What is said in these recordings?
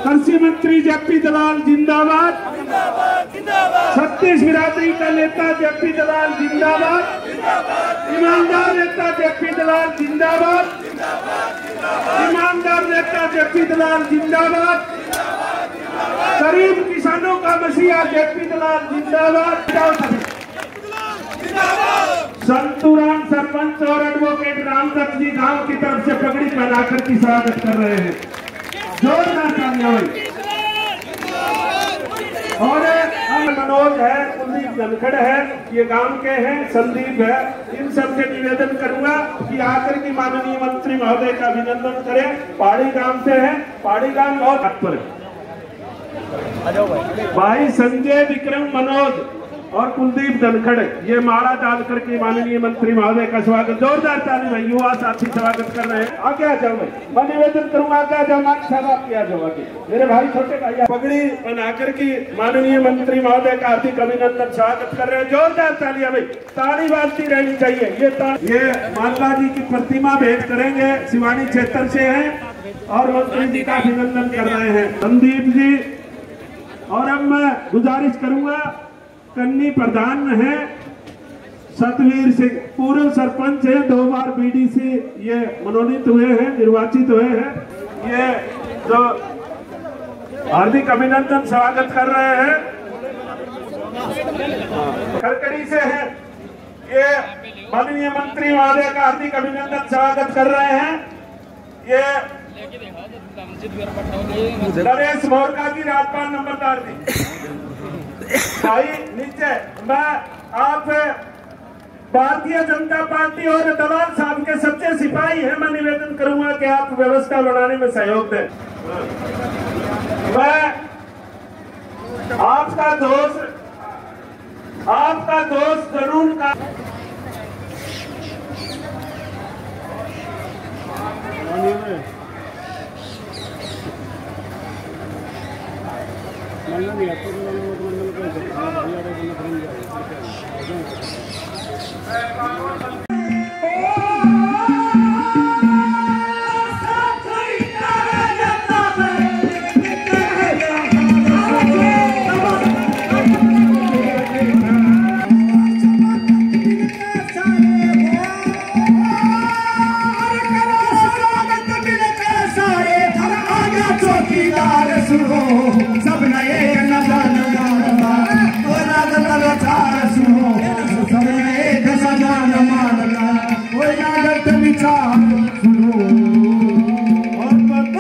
कृषि मंत्री जेपी दलाल जिंदाबाद। छत्तीस बिरादरी का नेता जेपी दलाल जिंदाबाद। ईमानदार नेता जेपी दलाल जिंदाबाद। ईमानदार नेता जेपी दलाल जिंदाबाद। गरीब किसानों का मसीहा जेपी दलाल जिंदाबाद। संतूराम सरपंच और एडवोकेट रामदत्त जी गांव की तरफ से पगड़ी पहनाकर की स्वागत कर रहे हैं। जोरदार तालियां। और मनोज है, कुलदीप धनखड़ है, ये गांव के हैं, संदीप है, इन सबसे निवेदन करूंगा कि आकर की माननीय मंत्री महोदय का अभिनंदन करें। पहाड़ी गांव से है, पहाड़ी गांव बहुत तत्पर है। भाई संजय, विक्रम, मनोज और कुलदीप धनखड़ ये माला डालकर के माननीय मंत्री महोदय का स्वागत। जोरदार ताली भाई, युवा साथी स्वागत कर रहे हैं। आगे आ जाओ, मैं निवेदन करूंगा आगे आ जाओ, साहब आप क्या जाओ आगे। मेरे भाई छोटे भाई पगड़ी बनाकर की माननीय मंत्री महोदय का हार्दिक अभिनंदन स्वागत कर रहे हैं। जोरदार तालियां भाई, ताली बाजती रहनी चाहिए। ये माला जी की प्रतिमा भेंट करेंगे, शिवानी क्षेत्र से है और मंत्री जी का अभिनंदन कर रहे हैं संदीप जी। और अब मैं गुजारिश करूंगा, कन्नी प्रधान है सतवीर सिंह, पूर्व सरपंच है, 2 बार बीडीसी ये मनोनीत हुए हैं, निर्वाचित हुए हैं। ये जो हार्दिक अभिनंदन स्वागत कर रहे हैं। खरकड़ी से है, ये माननीय मंत्री महोदय का हार्दिक अभिनंदन स्वागत कर रहे हैं। ये नरेश मोरका की राजपाल नंबरदार जी। भाई नीचे, मैं आप भारतीय जनता पार्टी और दलाल साहब के सच्चे सिपाही हैं, मैं निवेदन करूंगा कि आप व्यवस्था बनाने में सहयोग दें। मैं आपका दोस्त जरूर का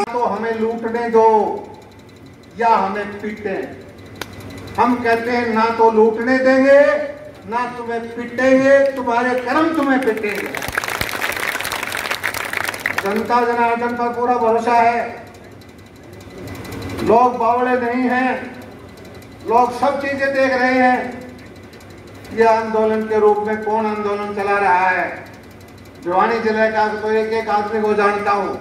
तो हमें लूटने दो या हमें पीटे। हम कहते हैं ना तो लूटने देंगे ना तुम्हें पीटेंगे, तुम्हारे कर्म तुम्हें पीटेंगे। जनता जनार्दन पर पूरा भरोसा है, लोग बावड़े नहीं हैं, लोग सब चीजें देख रहे हैं। यह आंदोलन के रूप में कौन आंदोलन चला रहा है? भिवानी जिले का तो एक आदमी को जानता हूँ,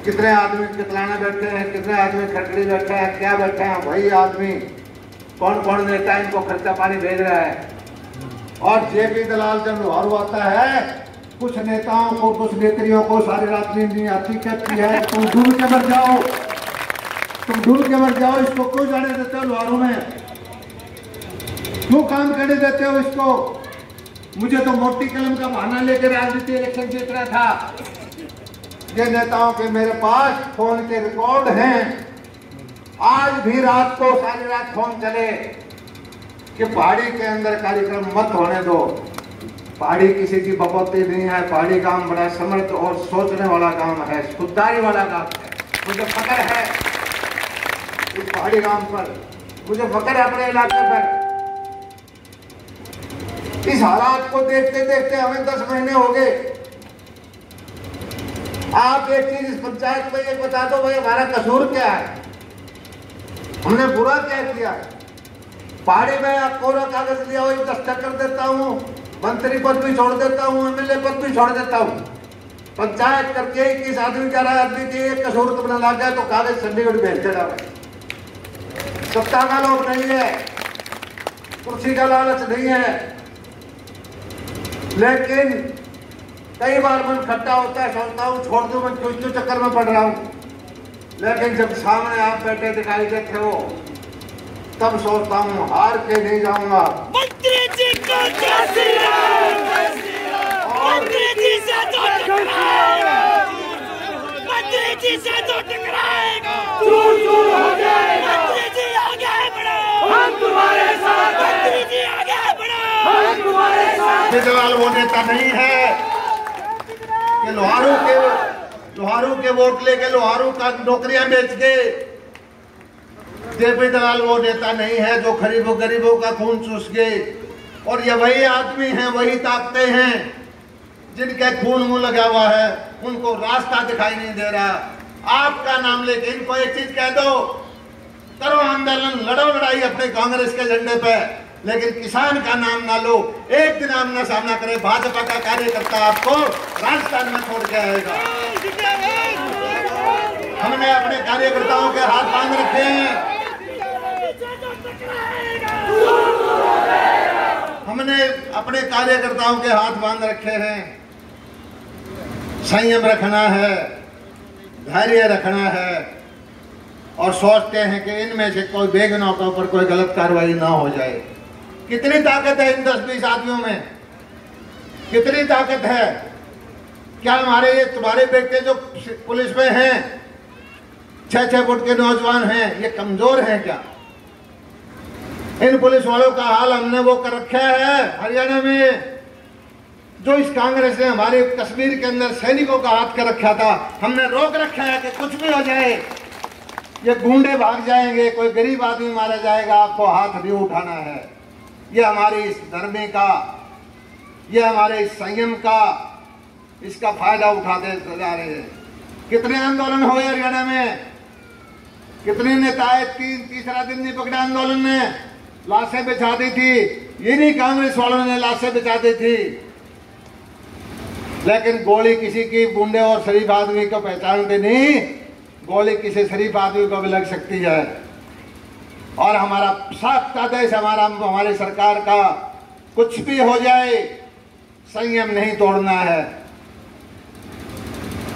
कितने आदमी कितलाना बैठे हैं, कितने आदमी खटड़ी बैठे हैं, क्या बैठे हैं, वही आदमी कौन कौन नेता इनको खर्चा पानी भेज रहा है। और जेपी दलाल जब लोहारू आता है, कुछ नेताओं को, कुछ नेत्रियों को सारी रात नींद नहीं आती, कहती है तुम डूब के मर जाओ, तुम डूब के मर जाओ। इसको क्यों जाने देते हो लोहारू में? क्यों काम करने देते हो इसको? मुझे तो मोटी कलम का बहाना लेकर राजनीति इलेक्शन जीत रहा था। ये नेताओं के मेरे पास फोन के रिकॉर्ड हैं, आज भी रात को सारी रात फोन चले कि पहाड़ी के अंदर कार्यक्रम मत होने दो। पहाड़ी किसी की बपौती नहीं है, पहाड़ी गांव बड़ा समर्थ और सोचने वाला गांव है, खुददारी वाला गांव है। मुझे फख्र है इस पहाड़ी गांव पर, मुझे फख्र है अपने इलाके पर। इस हालात को देखते देखते हमें 10 महीने हो गए। आप एक चीज इस पंचायत में ये बता दो भाई, हमारा कसूर क्या है? हमने बुरा क्या किया? पहाड़ी में कोरा कागज लिया हुआ दस्तखत कर देता हूँ, मंत्री पद भी छोड़ देता हूँ, एमएलए पद भी छोड़ देता हूँ। पंचायत करके 21 आदमी 11 आदमी की एक कसूर तो बना गया तो कागज चंडीगढ़ भेज देना। सत्ता का लोभ नहीं है, कुर्सी का लालच नहीं है, लेकिन कई बार मन खट्टा होता है, सोचता हूँ छोड़ दूं, मैं क्यों चक्कर में पड़ रहा हूँ। लेकिन जब सामने आप बैठे दिखाई देते हो तब सोचता हूँ हार के नहीं जाऊंगा। मंत्री जी को जय श्री राम, मंत्री जी से तो टकराएगा, मंत्री जी से तो टकराएगा, चूर हो जाएगा। मंत्री जी आगे बढ़ो, हम तुम्हारे साथ हैं। मंत्री जी आगे बढ़ो, हम तुम्हारे साथ हैं। केजरीवाल वो नेता नहीं है कि लोहारू के वोट लेके लोहारू का नौकरियां बेच के। जेपी दलाल वो नेता नहीं है जो गरीबों का खून चूस गए। और ये वही आदमी हैं, वही ताकतें हैं जिनके खून मुंह लगा हुआ है, उनको रास्ता दिखाई नहीं दे रहा। आपका नाम लेके इनको एक चीज कह दो, करो आंदोलन, लड़ो लड़ाई अपने कांग्रेस के झंडे पे, लेकिन किसान का नाम ना लो। एक दिन आमना सामना करे, भाजपा का कार्यकर्ता आपको राजस्थान में छोड़ के आएगा। हमने अपने कार्यकर्ताओं के हाथ बांध रखे हैं, हमने अपने कार्यकर्ताओं के हाथ बांध रखे हैं। संयम रखना है, धैर्य रखना है और सोचते हैं कि इनमें से कोई बेगुनाह के ऊपर कोई गलत कार्रवाई ना हो जाए। कितनी ताकत है इन 10-20 आदमियों में, कितनी ताकत है। क्या हमारे ये तुम्हारे बेटे जो पुलिस में हैं, 6-6 फुट के नौजवान हैं, ये कमजोर हैं क्या? इन पुलिस वालों का हाल हमने वो कर रखा है हरियाणा में, जो इस कांग्रेस ने हमारे कश्मीर के अंदर सैनिकों का हाथ कर रखा था। हमने रोक रखा है कि कुछ भी हो जाए, ये गुंडे भाग जाएंगे, कोई गरीब आदमी मारा जाएगा, आपको हाथ नहीं उठाना है। ये हमारे इस धर्म का, ये हमारे इस संयम का, इसका फायदा उठाते जा रहे हैं। कितने आंदोलन हुए हरियाणा में, कितने नेता आए, तीसरा दिन नहीं पकड़ा आंदोलन ने, लाशें बिछा दी थी। इन्हीं कांग्रेस वालों ने लाशें बिछा दी थी। लेकिन गोली किसी की गुंडे और शरीफ आदमी को पहचानते नहीं, गोली किसी शरीफ आदमी को भी लग सकती है। और हमारा साफ आदेश, हमारी सरकार का, कुछ भी हो जाए संयम नहीं तोड़ना है।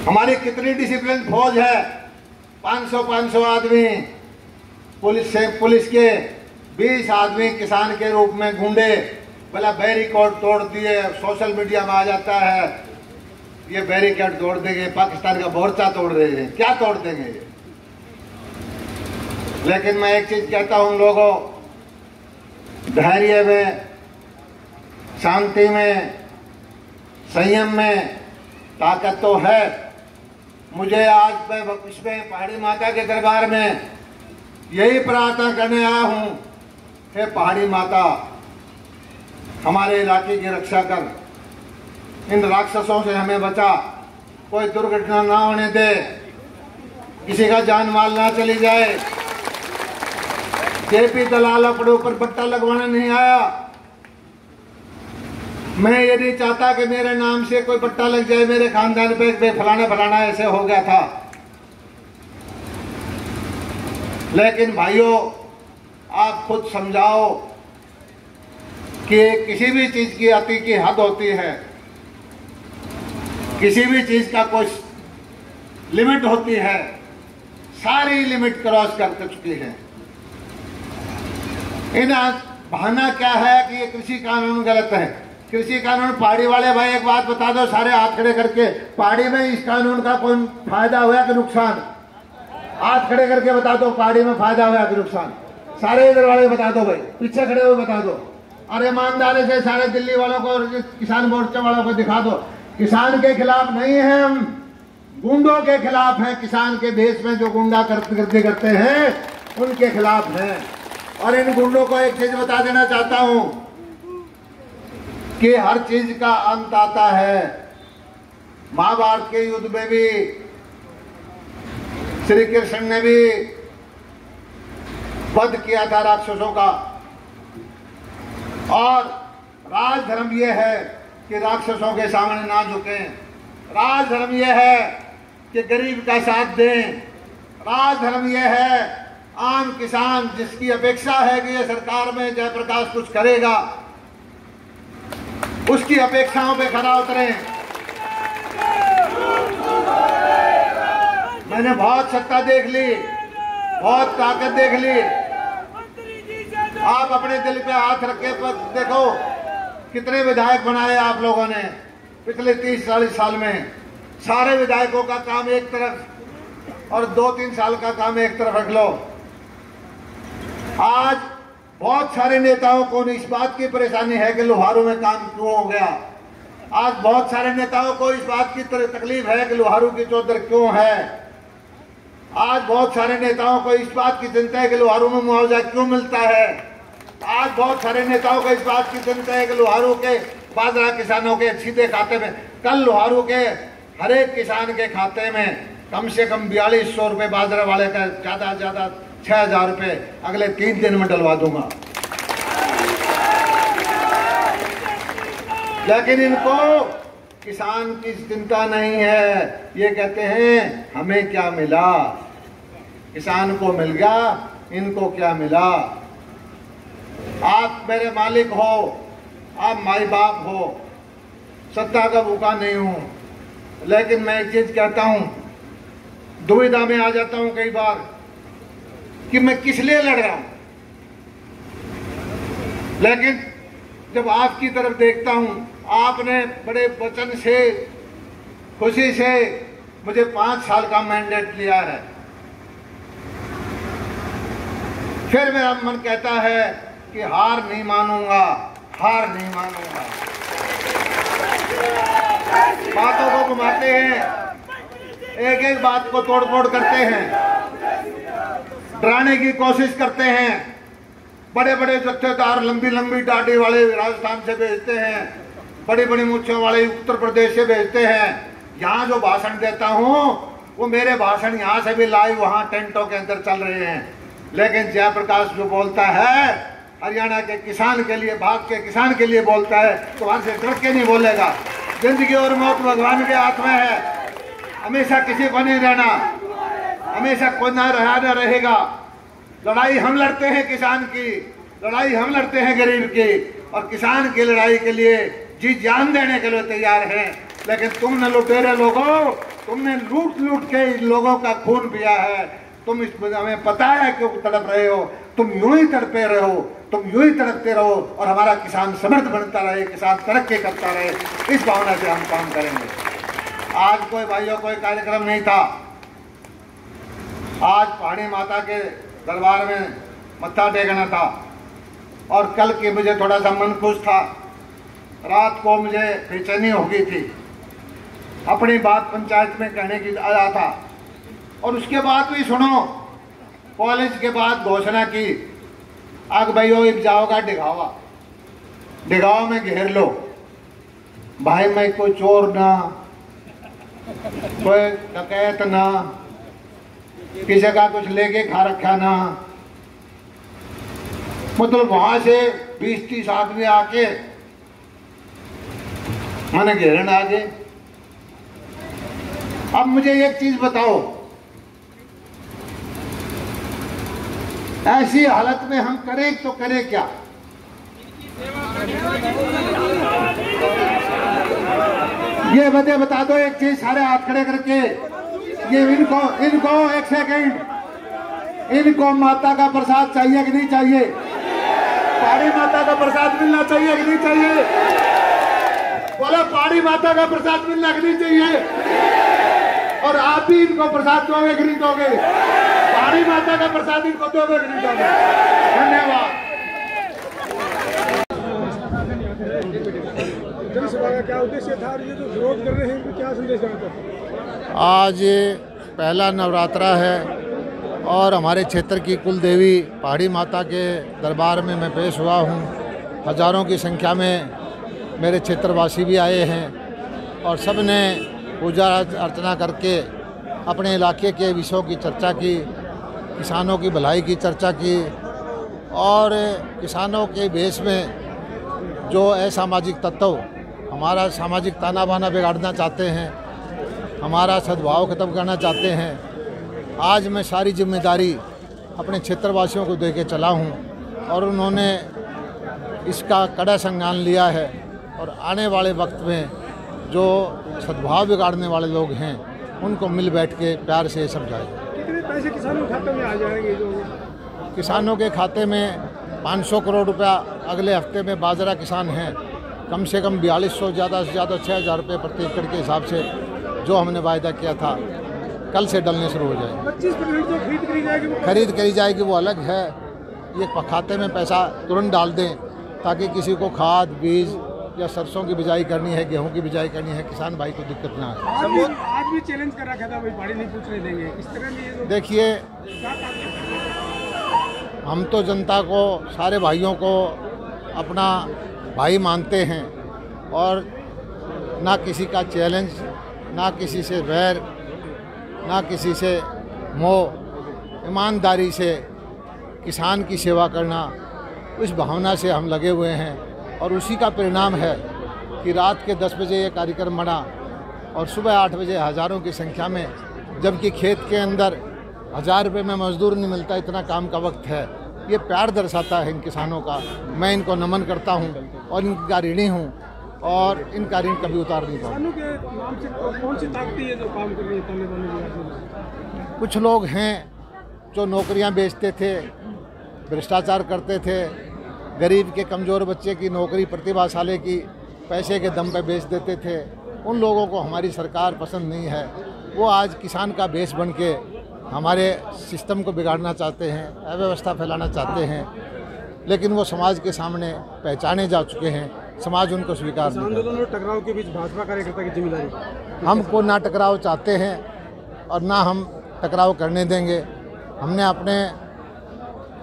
हमारी कितनी डिसिप्लिन फौज है, 500 आदमी पुलिस के 20 आदमी किसान के रूप में गुंडे, भला बैरिकेड तोड़ दिए, सोशल मीडिया में आ जाता है ये बैरिकेड तोड़ देंगे, पाकिस्तान का मोर्चा तोड़ रहे हैं। क्या तोड़ देंगे ये? लेकिन मैं एक चीज कहता हूं लोगों, धैर्य में, शांति में, संयम में ताकत तो है। मुझे आज मैं इसमें पहाड़ी माता के दरबार में यही प्रार्थना करने आया हूं, हे पहाड़ी माता हमारे इलाके की रक्षा कर, इन राक्षसों से हमें बचा, कोई दुर्घटना ना होने दे, किसी का जान माल ना चली जाए। जेपी दलाल अपने ऊपर पट्टा लगवाने नहीं आया। मैं ये नहीं चाहता कि मेरे नाम से कोई पट्टा लग जाए मेरे खानदान पे, फलाना ऐसे हो गया था। लेकिन भाइयों, आप खुद समझाओ कि किसी भी चीज की अति की हद होती है, किसी भी चीज का कुछ लिमिट होती है। सारी लिमिट क्रॉस कर चुकी है। इन बहाना क्या है कि ये कृषि कानून गलत है। कृषि कानून, पहाड़ी वाले भाई एक बात बता दो, सारे हाथ खड़े करके, पहाड़ी में इस कानून का कोई फायदा हुआ कि नुकसान? हाथ खड़े करके बता दो, पहाड़ी में फायदा हुआ कि नुकसान? सारे इधर वाले बता दो भाई, पीछे खड़े हुए बता दो। और ईमानदारी से सारे दिल्ली वालों को, किसान मोर्चा वालों को दिखा दो, किसान के खिलाफ नहीं है हम, गुंडों के खिलाफ हैं। किसान के देश में जो गुंडा करते हैं उनके खिलाफ हैं। और इन गुंडों को एक चीज बता देना चाहता हूं कि हर चीज का अंत आता है। महाभारत के युद्ध में भी श्री कृष्ण ने भी वध किया था राक्षसों का। और राजधर्म यह है कि राक्षसों के सामने ना झुकें। राजधर्म यह है कि गरीब का साथ दें। राजधर्म यह है आम किसान जिसकी अपेक्षा है कि ये सरकार में जयप्रकाश कुछ करेगा, उसकी अपेक्षाओं पे खरा उतरें। मैंने बहुत सत्ता देख ली, बहुत ताकत देख ली। आप अपने दिल पे हाथ रखे पर देखो कितने विधायक बनाए आप लोगों ने पिछले 30-40 साल में। सारे विधायकों का काम एक तरफ और 2-3 साल का काम एक तरफ रख लो। आज बहुत सारे नेताओं को इस बात की परेशानी है कि लोहारू में काम क्यों हो गया। आज बहुत सारे नेताओं को इस बात की तकलीफ है कि लोहारू की चौधर क्यों है। आज बहुत सारे नेताओं को इस बात की चिंता है कि लोहारू में मुआवजा क्यों मिलता है। आज बहुत सारे नेताओं को इस बात की चिंता है कि लोहारू के बाजरा किसानों के सीधे खाते में, कल लोहारू के हर एक किसान के खाते में कम से कम 4200 रुपये बाजरा वाले का, ज्यादा से ज्यादा 6000 रुपये अगले 3 दिन में डलवा दूंगा। लेकिन इनको किसान की चिंता नहीं है। ये कहते हैं हमें क्या मिला, किसान को मिल गया, इनको क्या मिला। आप मेरे मालिक हो, आप माई बाप हो, सत्ता का भूखा नहीं हूं, लेकिन मैं एक चीज कहता हूं, दुविधा में आ जाता हूं कई बार कि मैं किस लिए लड़ रहा हूं। लेकिन जब आपकी तरफ देखता हूं, आपने बड़े वचन से, खुशी से मुझे 5 साल का मैंडेट लिया है, फिर मेरा मन कहता है कि हार नहीं मानूंगा, हार नहीं मानूंगा। बातों को घुमाते हैं, एक एक बात को तोड़ फोड़ करते हैं, डराने की कोशिश करते हैं। बड़े बड़े जत्थेदार लंबी लंबी दाढ़ी वाले राजस्थान से भेजते हैं, बड़ी बड़ी मूछों वाले उत्तर प्रदेश से भेजते हैं। यहाँ जो भाषण देता हूँ वो मेरे भाषण यहाँ से भी लाइव वहाँ टेंटों के अंदर चल रहे हैं। लेकिन जयप्रकाश जो बोलता है हरियाणा के किसान के लिए, भारत के किसान के लिए बोलता है, तो वहां से डर के नहीं बोलेगा। जिंदगी और मौत भगवान के हाथ में है, हमेशा किसी को नहीं रहना, हमेशा कोई ना रहा न रहेगा। लड़ाई हम लड़ते हैं किसान की, लड़ाई हम लड़ते हैं गरीब की, और किसान की लड़ाई के लिए जी जान देने के लिए तैयार हैं। लेकिन तुमने लुटेरे लोगों, तुमने लूट लूट के लोगों का खून पिया है। तुम इस हमें पता है क्यों तड़प रहे हो, तुम यूं ही तड़पे रहो, तुम यूं ही तड़पते रहो, और हमारा किसान समृद्ध बनता रहे, किसान तरक्की करता रहे, इस भावना से हम काम करेंगे। आज कोई भाइयों कोई कार्यक्रम नहीं था, आज पहाड़ी माता के दरबार में मत्था टेकना था, और कल की मुझे थोड़ा सा मन खुश था। रात को मुझे बेचैनी हो गई थी, अपनी बात पंचायत में कहने की आया था, और उसके बाद भी सुनो, कॉलेज के बाद घोषणा की, आग भाइयों उपजाओ का डिगावा, डिगाव में घेर लो। भाई मैं कोई चोर ना, कोई डकैत ना, किसी का कुछ लेके खा रखा ना, मतलब वहां से 20-30 आदमी आके मैंने घेरन आ गए। अब मुझे एक चीज बताओ, ऐसी हालत में हम करें तो करें क्या? ये बता दो एक चीज, सारे हाथ खड़े करके। ये इनको एक सेकंड, इनको माता का प्रसाद चाहिए कि नहीं चाहिए? पहाड़ी माता का प्रसाद मिलना चाहिए कि नहीं चाहिए? बोलो, पहाड़ी माता का प्रसाद मिलना कि नहीं चाहिए? और आप भी इनको प्रसाद दोगे कि नहीं दोगे? पहाड़ी माता का प्रसाद इनको दोगे कि नहीं दोगे? धन्यवाद। जनसभा का क्या उद्देश्य था, ये जो विरोध कर रहे हैं, क्या संदेश देना? आज पहला नवरात्रा है और हमारे क्षेत्र की कुल देवी पहाड़ी माता के दरबार में मैं पेश हुआ हूँ। हजारों की संख्या में मेरे क्षेत्रवासी भी आए हैं और सब ने पूजा अर्चना करके अपने इलाके के विषयों की चर्चा की, किसानों की भलाई की चर्चा की, और किसानों के भेष में जो असामाजिक तत्व हमारा सामाजिक ताना बाना बिगाड़ना चाहते हैं, हमारा सद्भाव खत्म करना चाहते हैं, आज मैं सारी जिम्मेदारी अपने क्षेत्रवासियों को दे के चला हूँ और उन्होंने इसका कड़ा संज्ञान लिया है। और आने वाले वक्त में जो सद्भाव बिगाड़ने वाले लोग हैं उनको मिल बैठ के प्यार से समझाएं। कितने पैसे किसानों के खाते में आ जाएंगे? जो किसानों के खाते में 500 करोड़ रुपया अगले हफ्ते में बाजरा किसान हैं, कम से कम 4200, ज़्यादा से ज़्यादा 6000 रुपये प्रति एकड़ के हिसाब से जो हमने वायदा किया था कल से डलने शुरू हो जाएगा। 25% जो खरीद करी जाएगी खरीद करी जाएगी वो अलग है, ये खाते में पैसा तुरंत डाल दें ताकि किसी को खाद बीज या सरसों की बिजाई करनी है, गेहूं की बिजाई करनी है, किसान भाई को दिक्कत ना आए। आज भी चैलेंज कर रखा था भाई, पहाड़ी नहीं पूछने देंगे, इस तरह नहीं। देखिए, हम तो जनता को, सारे भाइयों को अपना भाई मानते हैं और ना किसी का चैलेंज, ना किसी से वैर, ना किसी से मोह, ईमानदारी से किसान की सेवा करना, उस भावना से हम लगे हुए हैं। और उसी का परिणाम है कि रात के 10 बजे ये कार्यक्रम बना और सुबह 8 बजे हज़ारों की संख्या में, जबकि खेत के अंदर 1000 रुपये में मजदूर नहीं मिलता, इतना काम का वक्त है। ये प्यार दर्शाता है इन किसानों का। मैं इनको नमन करता हूँ और इनका ऋणी हूँ और इनका ऋण कभी उतार नहीं पाऊँ। किसानों के नाम से कौन सी ताकतें है जो काम कर रही है तालिबान? कुछ लोग हैं जो नौकरियां बेचते थे, भ्रष्टाचार करते थे, गरीब के कमज़ोर बच्चे की नौकरी प्रतिभाशाली की पैसे के दम पे बेच देते थे। उन लोगों को हमारी सरकार पसंद नहीं है। वो आज किसान का बेस बन के हमारे सिस्टम को बिगाड़ना चाहते हैं, अव्यवस्था फैलाना चाहते हैं, लेकिन वो समाज के सामने पहचाने जा चुके हैं। समाज उनको स्वीकार नहीं करता। आंदोलन और टकराव के बीच भाजपा कार्यकर्ता की जिम्मेदारी? हमको ना टकराव चाहते हैं और ना हम टकराव करने देंगे। हमने अपने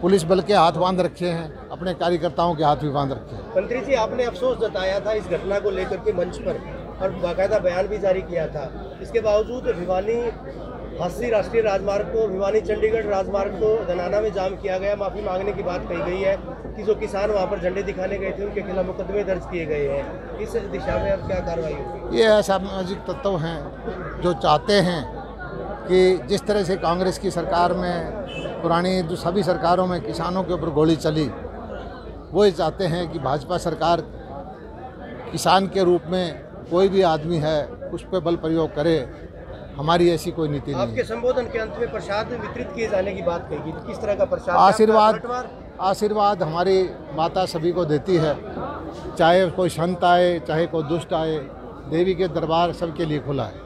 पुलिस बल के हाथ बांध रखे हैं, अपने कार्यकर्ताओं के हाथ भी बांध रखे हैं। मंत्री जी, आपने अफसोस जताया था इस घटना को लेकर के मंच पर और बाकायदा बयान भी जारी किया था। इसके बावजूद भिवानी हांसी राष्ट्रीय राजमार्ग को, भिवानी चंडीगढ़ राजमार्ग को धनाना में जाम किया गया। माफ़ी मांगने की बात कही गई है कि जो किसान वहां पर झंडे दिखाने गए थे उनके खिलाफ मुकदमे दर्ज किए गए हैं। इस दिशा में अब क्या कार्रवाई होगी? ये असामाजिक तत्व हैं जो चाहते हैं कि जिस तरह से कांग्रेस की सरकार में, पुरानी जो सभी सरकारों में किसानों के ऊपर गोली चली, वो ये चाहते हैं कि भाजपा सरकार किसान के रूप में कोई भी आदमी है उस पर बल प्रयोग करे। हमारी ऐसी कोई नीति नहीं है। आपके संबोधन के अंत में प्रसाद वितरित किए जाने की बात कही गई, किस तरह का प्रसाद? आशीर्वाद हमारी माता सभी को देती है, चाहे कोई संत आए, चाहे कोई दुष्ट आए, देवी के दरबार सबके लिए खुला है।